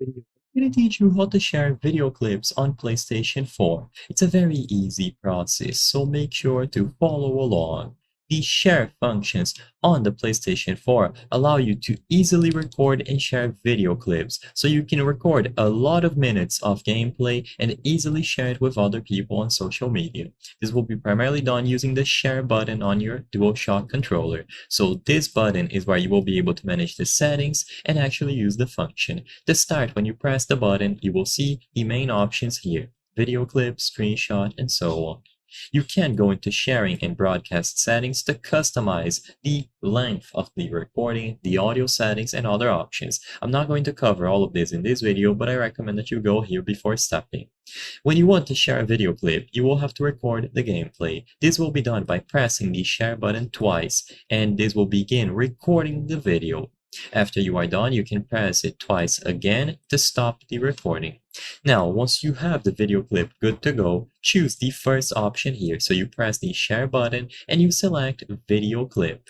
video, I'm going to teach you how to share video clips on PlayStation 4. It's a very easy process, so make sure to follow along. The share functions on the PlayStation 4 allow you to easily record and share video clips, so you can record a lot of minutes of gameplay and easily share it with other people on social media. This will be primarily done using the share button on your DualShock controller. So this button is where you will be able to manage the settings and actually use the function. To start, when you press the button, you will see the main options here: video clip, screenshot, and so on. You can go into sharing and broadcast settings to customize the length of the recording, the audio settings, and other options. I'm not going to cover all of this in this video, but I recommend that you go here before stepping. When you want to share a video clip, you will have to record the gameplay. This will be done by pressing the share button twice, and this will begin recording the video. After you are done, you can press it twice again to stop the recording. Now, once you have the video clip good to go, choose the first option here. So you press the share button and you select video clip.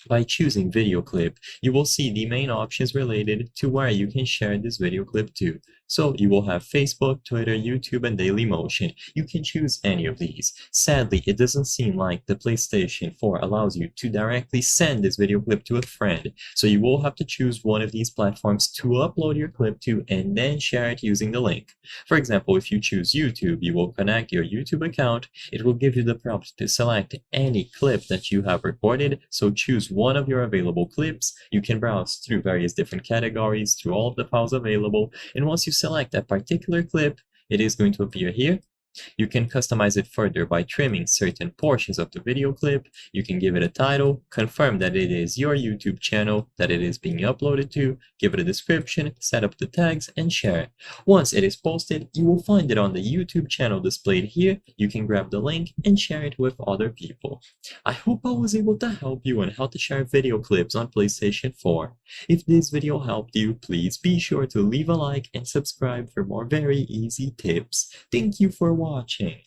By choosing video clip, you will see the main options related to where you can share this video clip to. So you will have Facebook, Twitter, YouTube, and Dailymotion. You can choose any of these. Sadly, it doesn't seem like the PlayStation 4 allows you to directly send this video clip to a friend. So you will have to choose one of these platforms to upload your clip to and then share it using the link. For example, if you choose YouTube, you will connect your YouTube account. It will give you the prompt to select any clip that you have recorded. So choose one of your available clips. You can browse through various different categories, through all of the files available, and once you select that particular clip, it is going to appear here. You can customize it further by trimming certain portions of the video clip. You can give it a title, confirm that it is your YouTube channel that it is being uploaded to, give it a description, set up the tags, and share. Once it is posted, you will find it on the YouTube channel displayed here. You can grab the link and share it with other people. I hope I was able to help you on how to share video clips on PlayStation 4. If this video helped you, please be sure to leave a like and subscribe for more very easy tips. Thank you for watching.